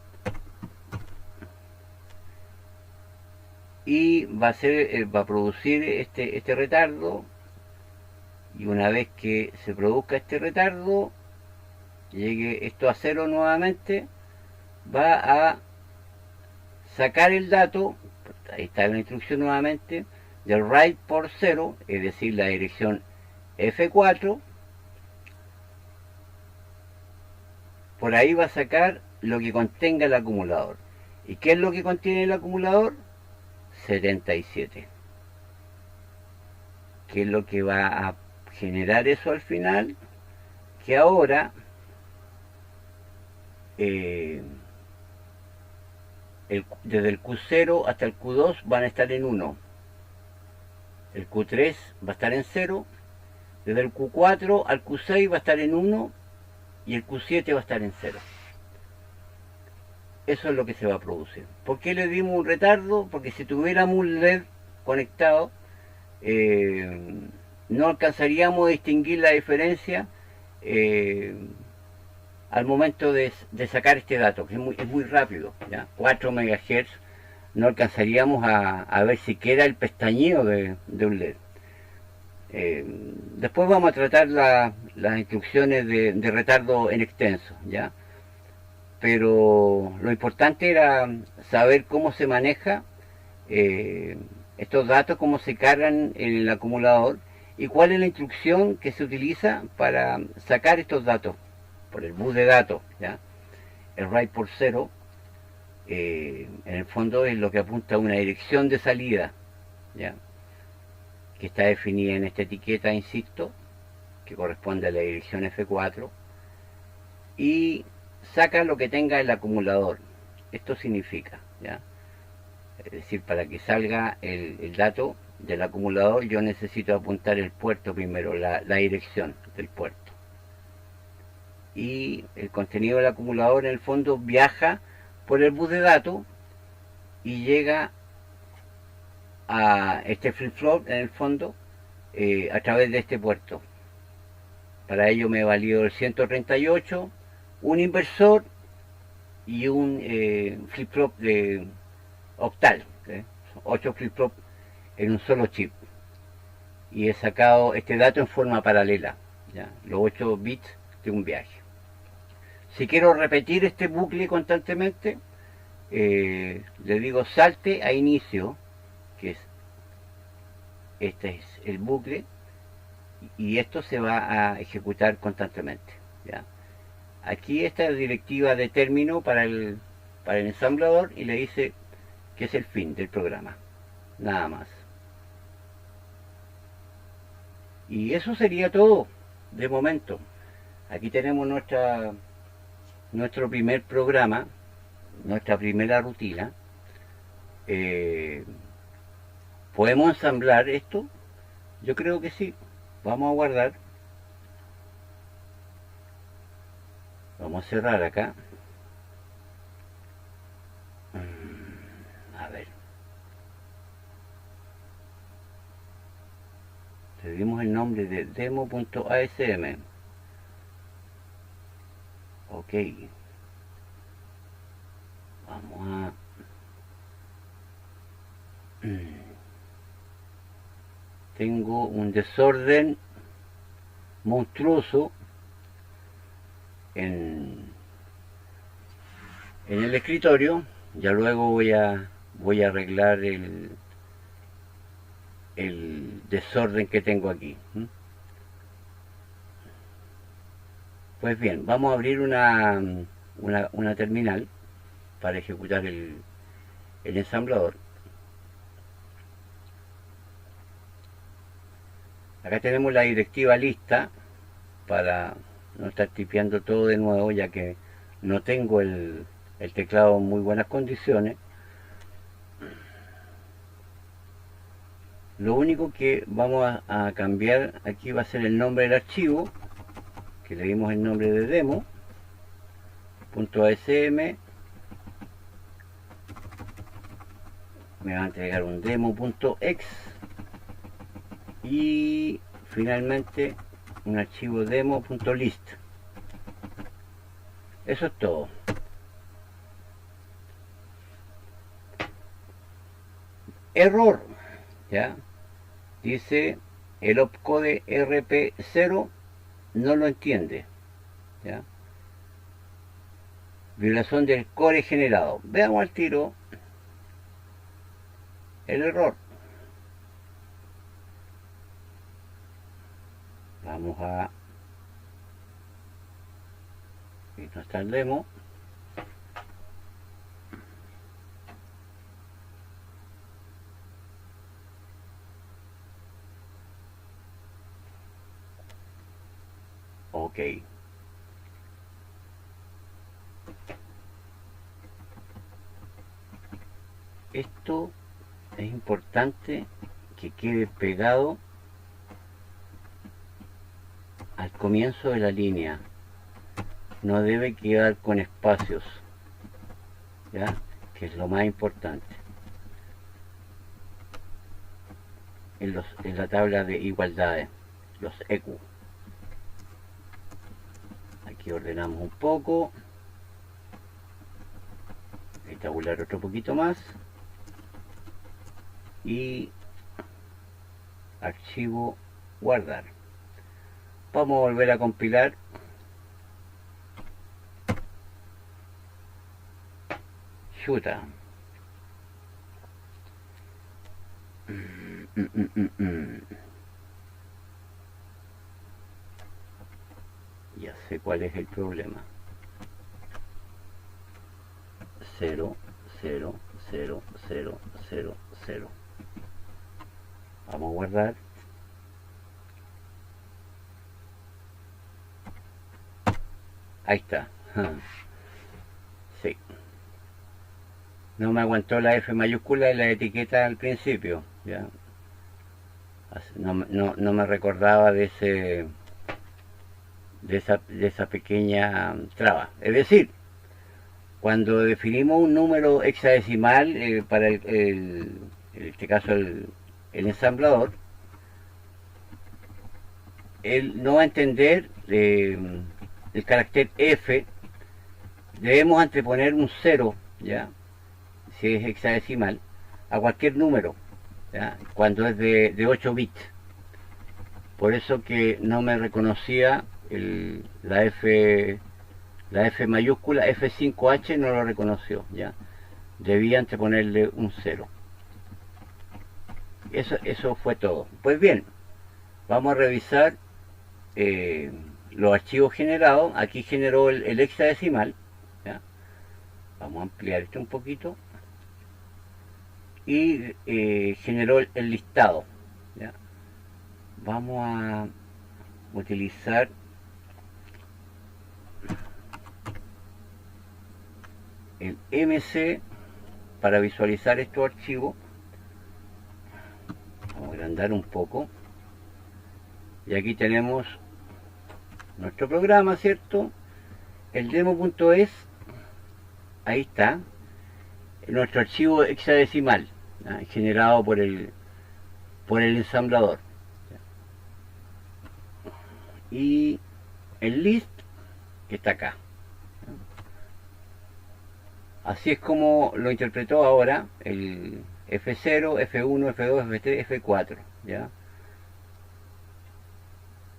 Y va a producir este retardo, y una vez que se produzca este retardo, llegue esto a 0 nuevamente, va a sacar el dato, ahí está la instrucción nuevamente, del write por 0, es decir, la dirección F4, por ahí va a sacar lo que contenga el acumulador. ¿Y qué es lo que contiene el acumulador? 77. ¿Qué es lo que va a generar eso al final? Que ahora desde el Q0 hasta el Q2 van a estar en 1. El Q3 va a estar en 0. Desde el Q4 al Q6 va a estar en 1. Y el Q7 va a estar en 0. Eso es lo que se va a producir. ¿Por qué le dimos un retardo? Porque si tuviéramos un LED conectado, no alcanzaríamos a distinguir la diferencia al momento de sacar este dato, que es muy rápido, ¿ya? 4 MHz, no alcanzaríamos a ver siquiera el pestañeo de un LED. Después vamos a tratar las instrucciones de retardo en extenso, ¿ya? pero lo importante era saber cómo se maneja estos datos, cómo se cargan en el acumulador y cuál es la instrucción que se utiliza para sacar estos datos por el bus de datos, ¿ya? El write por cero, en el fondo es lo que apunta a una dirección de salida, ¿ya? Que está definida en esta etiqueta, insisto, que corresponde a la dirección F4, y saca lo que tenga el acumulador. Esto significa, ¿ya? Es decir, para que salga el dato del acumulador, yo necesito apuntar el puerto primero, la dirección del puerto. Y el contenido del acumulador en el fondo viaja por el bus de datos y llega a este flip-flop en el fondo a través de este puerto. Para ello me valió el 138, un inversor y un flip-flop de octal, 8 flip-flop en un solo chip. Y he sacado este dato en forma paralela, ¿ya? Los 8 bits de un viaje. Si quiero repetir este bucle constantemente, le digo salte a inicio, que es este es el bucle, y esto se va a ejecutar constantemente, ¿ya? Aquí está la directiva de término para el ensamblador y le dice que es el fin del programa, nada más. Y eso sería todo de momento. Aquí tenemos nuestro primer programa, nuestra primera rutina. ¿Podemos ensamblar esto? Yo creo que sí. Vamos a guardar. Vamos a cerrar acá. A ver. Le dimos el nombre de demo.asm. Ok. Vamos a... Tengo un desorden monstruoso en el escritorio. Ya luego voy a arreglar el desorden que tengo aquí. Pues bien, vamos a abrir una terminal para ejecutar el ensamblador. Acá tenemos la directiva lista para no estar tipeando todo de nuevo, ya que no tengo el teclado en muy buenas condiciones. Lo único que vamos a cambiar aquí va a ser el nombre del archivo, que le dimos el nombre de demo.asm. Me va a entregar un demo.ex y finalmente un archivo demo.list. Eso es todo. Error, ¿ya? Dice el opcode RP0 no lo entiende, ¿ya? Violación del core generado. Veamos al tiro el error. Vamos a... Aquí no está el demo. Ok. Esto es importante que quede pegado al comienzo de la línea. No debe quedar con espacios, ¿ya? Que es lo más importante. En la tabla de igualdades, los EQ. Aquí ordenamos un poco. Voy a tabular otro poquito más. Y archivo guardar. Vamos a volver a compilar. chuta. Ya sé cuál es el problema. 0, 0, 0, 0, 0, 0. Vamos a guardar. Ahí está. Sí. No me aguantó la F mayúscula y la etiqueta al principio. ¿Ya? No me recordaba de esa pequeña traba. Es decir, cuando definimos un número hexadecimal para en este caso el ensamblador, él no va a entender el carácter F. Debemos anteponer un 0, ¿ya? Si es hexadecimal, a cualquier número, ¿ya? Cuando es de 8 bits. Por eso que no me reconocía la F mayúscula, F5H no lo reconoció, ¿ya? Debía anteponerle un 0. Eso fue todo. Pues bien, vamos a revisar los archivos generados. Aquí generó el hexadecimal, ¿ya? Vamos a ampliar esto un poquito. Y generó el listado, ¿ya? Vamos a utilizar el MC para visualizar estos archivos. Vamos a agrandar un poco. Y aquí tenemos nuestro programa, ¿cierto? El demo.es, ahí está, nuestro archivo hexadecimal, ¿ya? Generado por el ensamblador. Y el list que está acá. Así es como lo interpretó ahora el F0, F1, F2, F3, F4, ¿ya?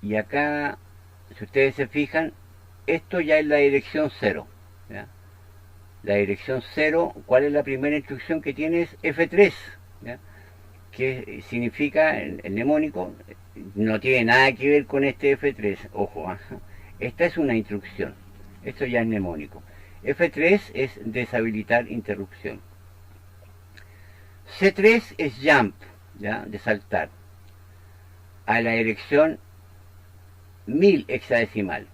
Y acá, si ustedes se fijan, esto ya es la dirección 0, ¿ya? La dirección 0, ¿cuál es la primera instrucción que tiene? Es F3, ¿ya? Que significa, el mnemónico, no tiene nada que ver con este F3, ojo, ¿eh? Esta es una instrucción, esto ya es mnemónico. F3 es deshabilitar interrupción. C3 es jump, ¿ya? De saltar a la dirección 1000 hexadecimal.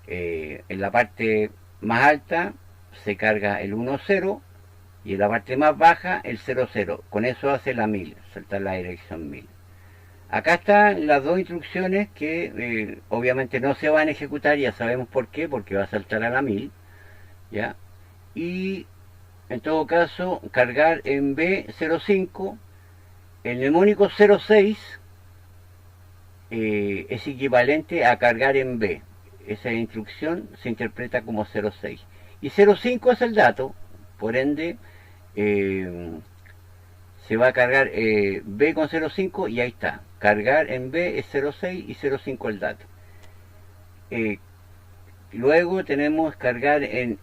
En la parte más alta se carga el 10 y en la parte más baja el 00. Con eso hace la 1000, saltar la dirección 1000. Acá están las dos instrucciones que obviamente no se van a ejecutar, ya sabemos por qué, porque va a saltar a la 1000, ¿ya? Y en todo caso, cargar en B05, el mnemónico 06 es equivalente a cargar en B. Esa instrucción se interpreta como 06. Y 05 es el dato, por ende se va a cargar B con 05 y ahí está. Cargar en B es 06 y 05 el dato. Luego tenemos cargar en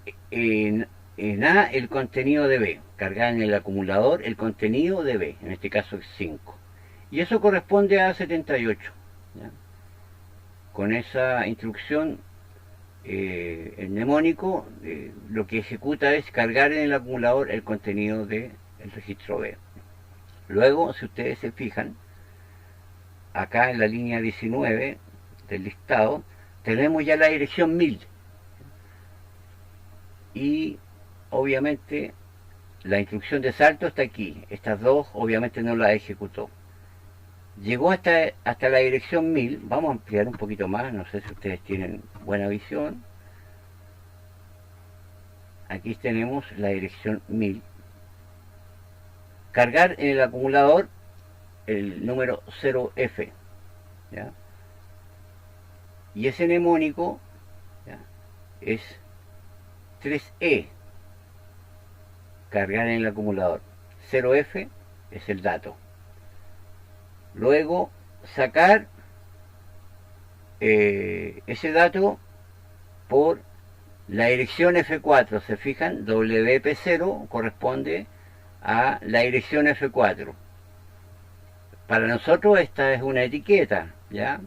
A el contenido de B. Cargar en el acumulador el contenido de B, en este caso es 5. Y eso corresponde a 78. ¿Ya? Con esa instrucción, el mnemónico lo que ejecuta es cargar en el acumulador el contenido del registro B. Luego, si ustedes se fijan, acá en la línea 19 del listado, tenemos ya la dirección 1000. Y obviamente la instrucción de salto está aquí. Estas dos obviamente no las ejecutó. Llegó hasta la dirección 1000. Vamos a ampliar un poquito más. No sé si ustedes tienen buena visión. Aquí tenemos la dirección 1000. Cargar en el acumulador el número 0F, ¿ya? Y ese mnemónico, ¿ya?, es 3E. Cargar en el acumulador 0F es el dato. Luego sacar ese dato por La dirección F4, ¿se fijan? WP0 corresponde a la dirección F4. Para nosotros esta es una etiqueta, ¿ya?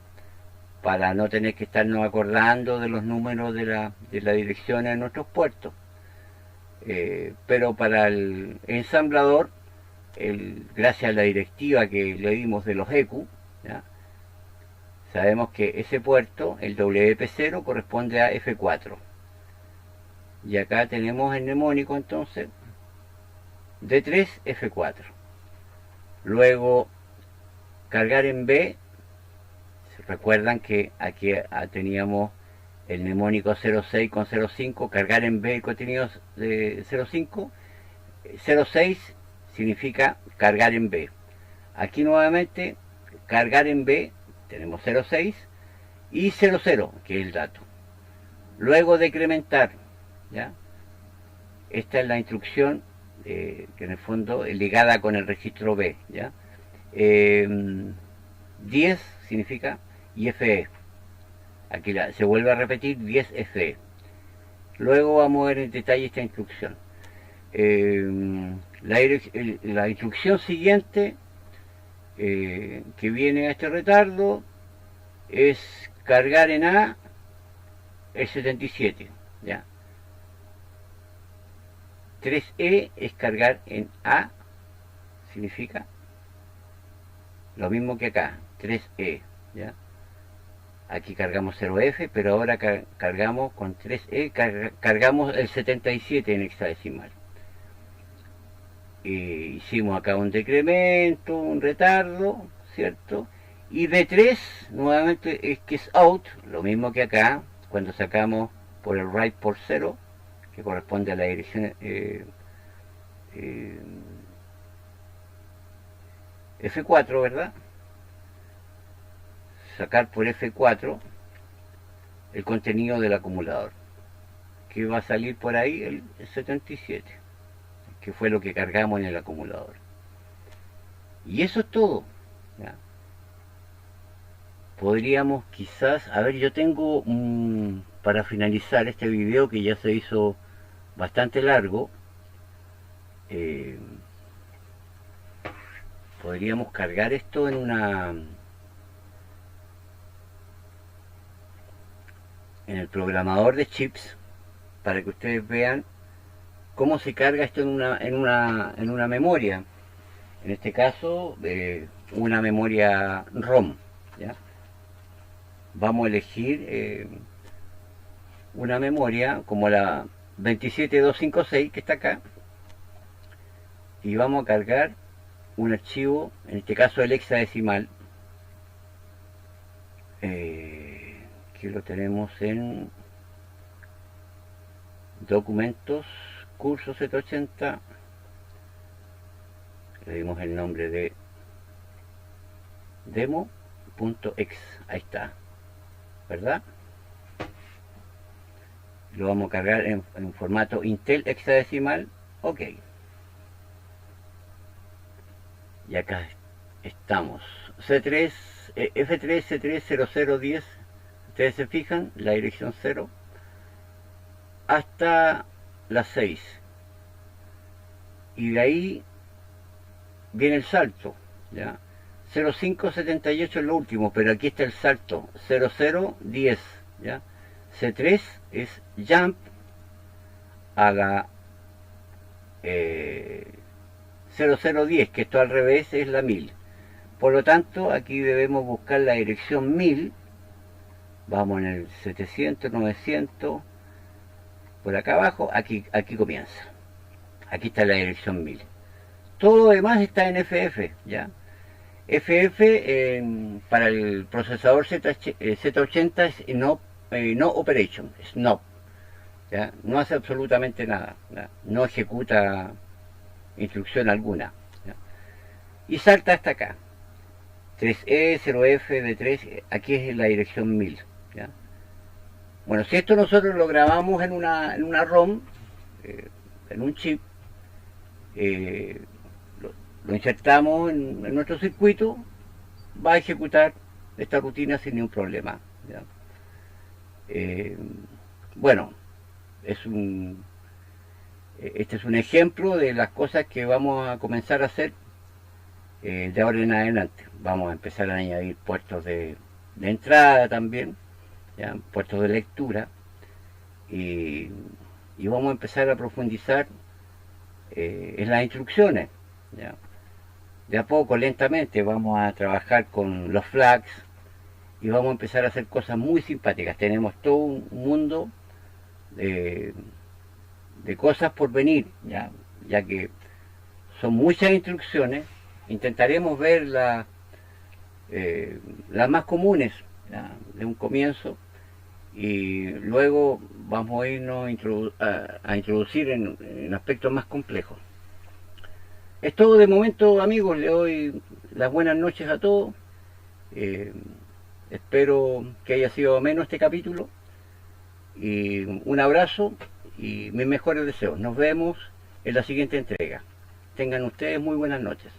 Para no tener que estarnos acordando de los números de la dirección en nuestros puertos. Pero para el ensamblador, gracias a la directiva que le dimos de los EQ, ¿ya? Sabemos que ese puerto, el WP0, corresponde a F4. Y acá tenemos el mnemónico entonces D3 F4. Luego cargar en B. Recuerdan que aquí teníamos el mnemónico 06 con 05, cargar en B el contenido de 05. 06 significa cargar en B. Aquí nuevamente cargar en B, tenemos 06 y 00, que es el dato. Luego decrementar, ¿ya? Esta es la instrucción que en el fondo es ligada con el registro B, ¿ya? 10 significa IFE. Aquí se vuelve a repetir 10 FE. Luego vamos a ver en detalle esta instrucción. La instrucción siguiente que viene a este retardo es cargar en A el 77, ¿ya? 3E es cargar en A, significa lo mismo que acá, 3E, ¿ya? Aquí cargamos 0F, pero ahora cargamos con 3E, cargamos el 77 en hexadecimal. Hicimos acá un decremento, un retardo, ¿cierto? Y D3 nuevamente es que es out, lo mismo que acá, cuando sacamos por el write por 0, que corresponde a la dirección F4, ¿verdad? Sacar por F4 el contenido del acumulador, que va a salir por ahí el 77, que fue lo que cargamos en el acumulador. Y eso es todo, ¿ya? Podríamos quizás, a ver, yo tengo para finalizar este video que ya se hizo bastante largo, podríamos cargar esto en el programador de chips para que ustedes vean cómo se carga esto en una memoria, en este caso una memoria ROM, ¿ya? Vamos a elegir una memoria como la 27256 que está acá, y vamos a cargar un archivo, en este caso el hexadecimal, que lo tenemos en documentos, curso 780, le dimos el nombre de demo.ex, ahí está, ¿verdad? Lo vamos a cargar en formato Intel hexadecimal, ok. Y acá estamos, C3, F3, C3, 0010, ustedes se fijan, la dirección 0, hasta las 6. Y de ahí viene el salto, ¿ya? 0578 es lo último, pero aquí está el salto, 0010, ¿ya? C3 es jump a la 0010, que esto al revés es la 1000. Por lo tanto, aquí debemos buscar la dirección 1000. Vamos en el 700, 900, por acá abajo, aquí comienza. Aquí está la dirección 1000. Todo lo demás está en FF, ¿ya? FF para el procesador Z80 es no operation, es no, ¿ya? No hace absolutamente nada, ¿ya? No ejecuta instrucción alguna, ¿ya? Y salta hasta acá. 3E, 0F, D3, aquí es la dirección 1000, ¿ya? Bueno, si esto nosotros lo grabamos en una ROM, en un chip, lo insertamos en nuestro circuito, va a ejecutar esta rutina sin ningún problema, ¿ya? Bueno, este es un ejemplo de las cosas que vamos a comenzar a hacer de ahora en adelante. Vamos a empezar a añadir puertos de entrada también, ¿ya? Puertos de lectura, y vamos a empezar a profundizar en las instrucciones, ¿ya? De a poco, lentamente, vamos a trabajar con los flags y vamos a empezar a hacer cosas muy simpáticas. Tenemos todo un mundo de cosas por venir, ya que son muchas instrucciones. Intentaremos ver las más comunes, ¿ya? De un comienzo, y luego vamos a irnos a introducir en aspectos más complejos. Es todo de momento, amigos. Le doy las buenas noches a todos. Espero que haya sido ameno este capítulo, y un abrazo y mis mejores deseos. Nos vemos en la siguiente entrega. Tengan ustedes muy buenas noches.